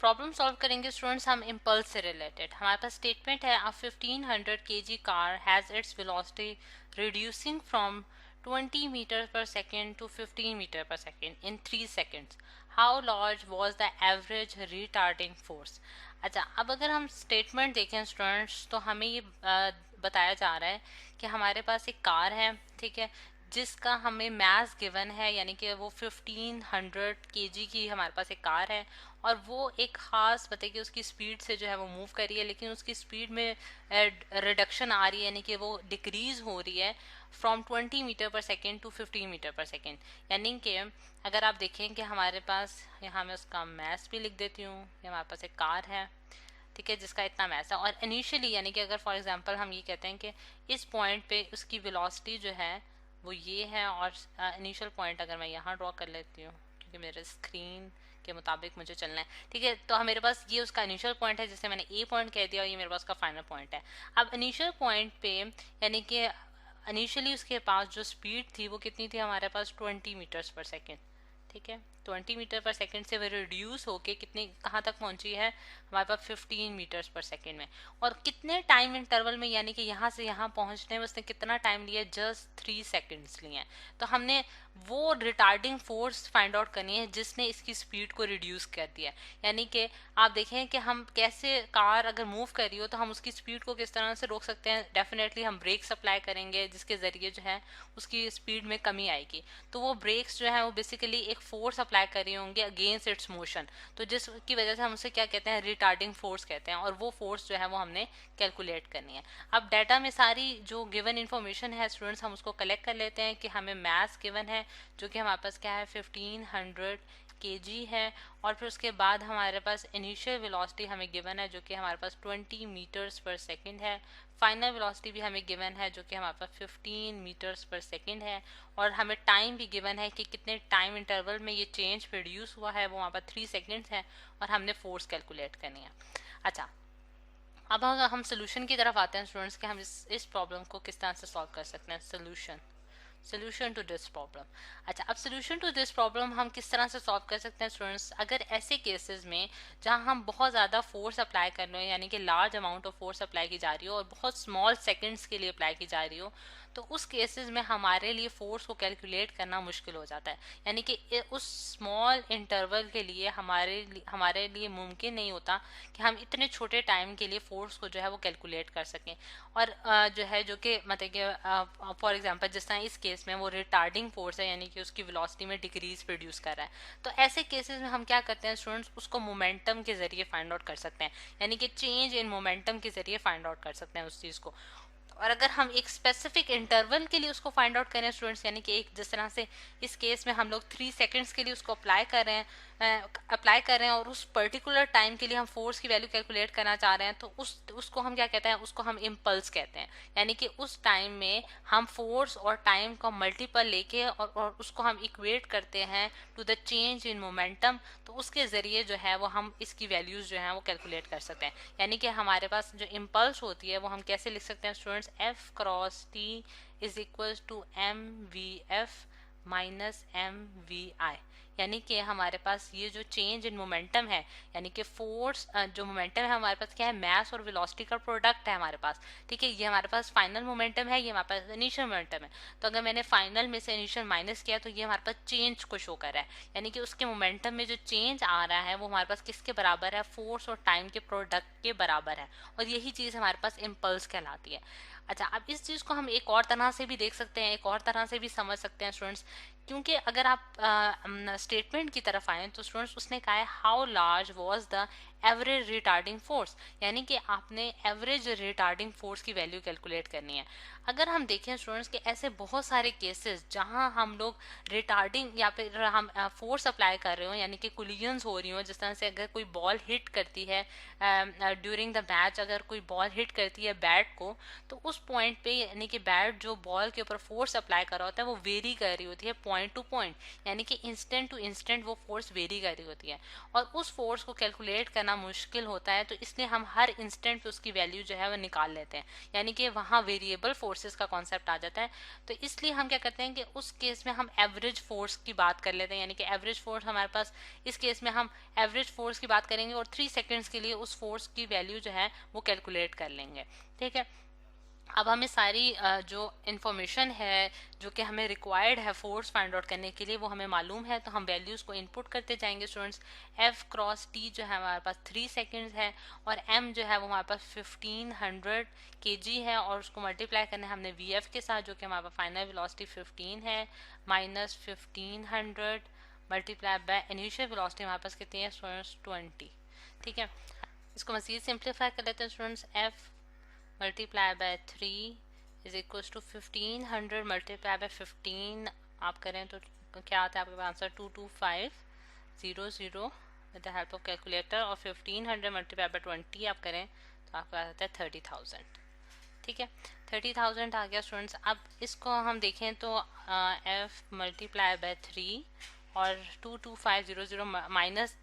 Problem solve करेंगे students हम impulse से रिलेटेड। हमारे पास स्टेटमेंट है, a 1500 kg car has its velocity reducing from 20 meter per second to 15 meter per second in 3 seconds। How large was the average retarding force. अच्छा, अब अगर हम स्टेटमेंट देखें स्टूडेंट्स तो हमें ये बताया जा रहा है कि हमारे पास एक कार है, ठीक है, जिसका हमें मैस गिवन है, यानी कि वो 1500 kg की हमारे पास एक कार है और वो एक ख़ास बताइए कि उसकी स्पीड से जो है वो मूव कर रही है, लेकिन उसकी स्पीड में रिडक्शन आ रही है, यानी कि वो डिक्रीज हो रही है from 20 meter per second to 15 meter per second. यानी कि अगर आप देखें कि हमारे पास, यहाँ मैं उसका मैस भी लिख देती हूँ, ये हमारे पास एक कार है, ठीक है, जिसका इतना मैस है। और इनिशियली यानी कि अगर फॉर एग्जांपल हम ये कहते हैं कि इस पॉइंट पे उसकी वेलोसिटी जो है वो ये है, और इनिशियल पॉइंट अगर मैं यहाँ ड्रॉ कर लेती हूँ क्योंकि मेरे स्क्रीन के मुताबिक मुझे चलना है, ठीक है, तो मेरे पास ये उसका इनिशियल पॉइंट है जिसे मैंने ए पॉइंट कह दिया और ये मेरे पास का फाइनल पॉइंट है। अब इनिशियल पॉइंट पे यानी कि इनिशियली उसके पास जो स्पीड थी वो कितनी थी, हमारे पास 20 मीटर्स पर सेकेंड, ठीक है, 20 मीटर पर सेकेंड से वो रिड्यूस होके कितने कहाँ तक पहुंची है, हमारे पास 15 मीटर्स पर सेकेंड में। और कितने टाइम इंटरवल में, यानी कि यहाँ से यहाँ पहुंचने में उसने कितना टाइम लिया, जस्ट 3 सेकेंड्स लिए हैं। तो हमने वो रिटार्डिंग फोर्स फाइंड आउट करनी है जिसने इसकी स्पीड को रिड्यूस कर दिया। यानी कि आप देखें कि हम कैसे, कार अगर मूव कर रही हो तो हम उसकी स्पीड को किस तरह से रोक सकते हैं। डेफिनेटली हम ब्रेक्स अप्लाई करेंगे जिसके ज़रिए जो है उसकी स्पीड में कमी आएगी। तो वो ब्रेक्स जो है वो बेसिकली एक फोर्स अप्लाई कर रही होंगे अगेंस्ट इट्स मोशन, तो जिसकी वजह से हम उसे क्या कहते हैं, रिटार्डिंग फोर्स कहते हैं, और वो फोर्स जो है वो हमने कैलकुलेट करनी है। अब डाटा में सारी जो गिवन इन्फॉर्मेशन है स्टूडेंट्स हम उसको कलेक्ट कर लेते हैं कि हमें मैथ्स गिवन है जो कि हमारे पास क्या है 1500 kg है, और फिर उसके बाद हमारे पास इनिशियल वेलोसिटी हमें गिवन है जो कि हमारे पास 20 मीटर्स पर सेकेंड है। फाइनल वेलोसिटी भी हमें गिवन है जो कि हमारे पास 15 मीटर्स पर सेकेंड है, और हमें टाइम भी गिवन है कि कितने टाइम इंटरवल में ये चेंज प्रोड्यूस हुआ है, वो वहाँ पर 3 सेकेंड्स है, और हमने फोर्स कैलकुलेट करनी है। अच्छा, अब हम सोल्यूशन की तरफ आते हैं स्टूडेंट्स कि हम इस प्रॉब्लम को किस तरह से सॉल्व कर सकते हैं। Solution to this problem. अच्छा, अब सोल्यूशन टू दिस प्रॉब्लम हम किस तरह से सॉल्व कर सकते हैं स्टूडेंट्स, अगर ऐसे केसेस में जहां हम बहुत ज़्यादा फोर्स अप्लाई कर रहे हो, यानी कि large amount of force apply की जा रही हो और बहुत स्मॉल सेकंड्स के लिए अप्लाई की जा रही हो, तो उस केसेस में हमारे लिए फोर्स को कैलकुलेट करना मुश्किल हो जाता है। यानी कि उस स्मॉल इंटरवल के लिए हमारे लिए मुमकिन नहीं होता कि हम इतने छोटे टाइम के लिए फोर्स को जो है वो कैलकुलेट कर सकें। और जो है जो कि मतलब कि फॉर एग्जांपल जिस तरह इस केस में वो रिटार्डिंग फोर्स है, यानी कि उसकी वेलोसिटी में डिक्रीज प्रोड्यूस कर रहा है, तो ऐसे केसेस में हम क्या करते हैं स्टूडेंट्स, उसको मोमेंटम के जरिए फाइंड आउट कर सकते हैं, यानी कि चेंज इन मोमेंटम के जरिए फाइंड आउट कर सकते हैं उस चीज़ को। और अगर हम एक स्पेसिफिक इंटरवल के लिए उसको फाइंड आउट करें स्टूडेंट्स, यानी कि एक जिस तरह से इस केस में हम लोग 3 सेकंड्स के लिए उसको अप्लाई कर रहे हैं और उस पर्टिकुलर टाइम के लिए हम फोर्स की वैल्यू कैलकुलेट करना चाह रहे हैं, तो उसको हम क्या कहते हैं, उसको हम इम्पल्स कहते हैं। यानी कि उस टाइम में हम फोर्स और टाइम का मल्टीपल लेके और उसको हम इक्वेट करते हैं to the change in momentum, तो उसके ज़रिए जो है वो हम इसकी वैल्यूज़ जो हैं वो कैलकुलेट कर सकते हैं। यानी कि हमारे पास जो इम्पल्स होती है वो हम कैसे लिख सकते हैं students, F cross T is equal to M V F minus M V I. यानी कि हमारे पास ये जो चेंज इन मोमेंटम है, यानी कि फोर्स जो मोमेंटम है हमारे पास क्या है, मास और वेलोसिटी का प्रोडक्ट है हमारे पास, ठीक है, ये हमारे पास फाइनल मोमेंटम है, ये हमारे पास इनिशियल मोमेंटम है। तो अगर मैंने फाइनल में से इनिशियल माइनस किया तो ये हमारे पास चेंज को शो कर रहा है, यानी कि उसके मोमेंटम में जो चेंज आ रहा है वो हमारे पास किसके बराबर है, फोर्स और टाइम के प्रोडक्ट के बराबर है, और यही चीज़ हमारे पास इम्पल्स कहलाती है। अच्छा, अब इस चीज़ को हम एक और तरह से भी देख सकते हैं, एक और तरह से भी समझ सकते हैं स्टूडेंट्स, क्योंकि अगर आप स्टेटमेंट की तरफ आए तो स्टूडेंट्स उसने कहा है how large was the average retarding force, यानी कि आपने एवरेज रिटार्डिंग फोर्स की वैल्यू कैलकुलेट करनी है। अगर हम देखें स्टूडेंट्स के ऐसे बहुत सारे केसेस जहां हम लोग रिटार्डिंग या फिर हम फोर्स अप्लाई कर रहे हो, यानी कि कोलिजन्स हो रही हो, जिस तरह से अगर कोई बॉल हिट करती है ड्यूरिंग द मैच, अगर कोई बॉल हिट करती है बैट को, तो उस पॉइंट पे यानी कि बैट जो बॉल के ऊपर फोर्स अप्लाई कर रहा होता है वो वेरी कर रही होती है पॉइंट टू पॉइंट, यानी कि इंस्टेंट टू इंस्टेंट वो फोर्स वेरी कर रही होती है, और उस फोर्स को कैलकुलेट करना करना मुश्किल होता है, तो इसलिए हम हर इंस्टेंट पे उसकी वैल्यू जो है वो निकाल लेते हैं, यानी कि वहाँ वेरिएबल फोर्सेस का कॉन्सेप्ट आ जाता है। तो इसलिए हम क्या करते हैं कि उस केस में हम एवरेज फोर्स की बात कर लेते हैं, यानी कि एवरेज फोर्स हमारे पास, इस केस में हम एवरेज फोर्स की बात करेंगे और 3 सेकेंड्स के लिए उस फोर्स की वैल्यू जो है वो कैलकुलेट कर लेंगे। ठीक है, अब हमें सारी जो इन्फॉर्मेशन है जो कि हमें रिक्वायर्ड है फोर्स फाइंड आउट करने के लिए वो हमें मालूम है, तो हम वैल्यूज़ को इनपुट करते जाएंगे स्टूडेंट्स। एफ क्रॉस टी जो है हमारे पास 3 सेकेंड्स है, और एम जो है वो हमारे पास 1500 kg है, और उसको मल्टीप्लाई करना है हमने वी एफ के साथ, जो कि हमारे पास फाइनल वेलोसिटी 15 है, minus 1500 multiply by initial velocity हमारे पास कितनी है स्टूडेंट्स 20। ठीक है, इसको मज़ीद सिंप्लीफाई कर लेते हैं students. F multiply by 3 is equal to 1500 multiply by 15 आप करें तो क्या आता है आपके पास answer 22500 with the help of calculator, और 1500 मल्टीप्लाई बाय 20 आप करें तो आपके पास आता है 30,000। ठीक है, 30,000 आ गया स्टूडेंट्स। अब इसको हम देखें तो एफ मल्टीप्लाई बाय 3 और 22500 माइनस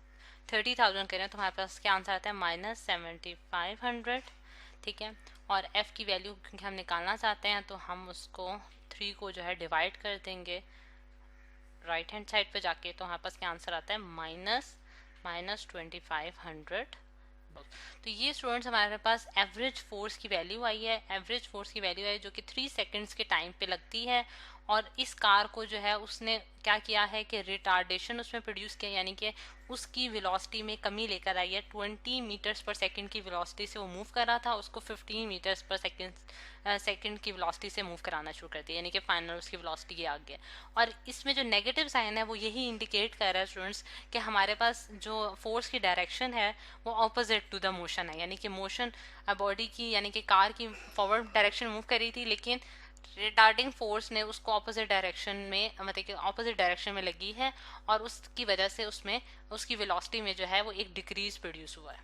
30,000 करें तो हमारे पास क्या आंसर आता है माइनस 7500। ठीक है, और f की वैल्यू क्योंकि हम निकालना चाहते हैं तो हम उसको 3 को जो है डिवाइड कर देंगे राइट हैंड साइड पे जाके, तो हमारे पास क्या आंसर आता है माइनस 2500। तो ये स्टूडेंट्स हमारे पास एवरेज फोर्स की वैल्यू आई है, एवरेज फोर्स की वैल्यू है जो कि 3 सेकेंड्स के टाइम पे लगती है, और इस कार को जो है उसने क्या किया है कि रिटार्डेशन उसमें प्रोड्यूस किया, यानी कि उसकी वेलोसिटी में कमी लेकर आई है। 20 मीटर्स पर सेकंड की वेलोसिटी से वो मूव कर रहा था, उसको 15 मीटर्स पर सेकंड की वेलोसिटी से मूव कराना शुरू कर दिया, यानी कि फाइनल उसकी वेलोसिटी आ गया। और इसमें जो नेगेटिव साइन है वो यही इंडिकेट कर रहा है स्टूडेंट्स कि हमारे पास जो फोर्स की डायरेक्शन है वो ऑपोजिट टू द मोशन है, यानी कि मोशन बॉडी की यानी कि कार की फॉरवर्ड डायरेक्शन मूव कर रही थी, लेकिन रिटार्डिंग फोर्स ने उसको ऑपोजिट डायरेक्शन में मतलब कि ऑपोजिट डायरेक्शन में लगी है, और उसकी वजह से उसमें उसकी वेलोसिटी में जो है वो एक डिक्रीज प्रोड्यूस हुआ है।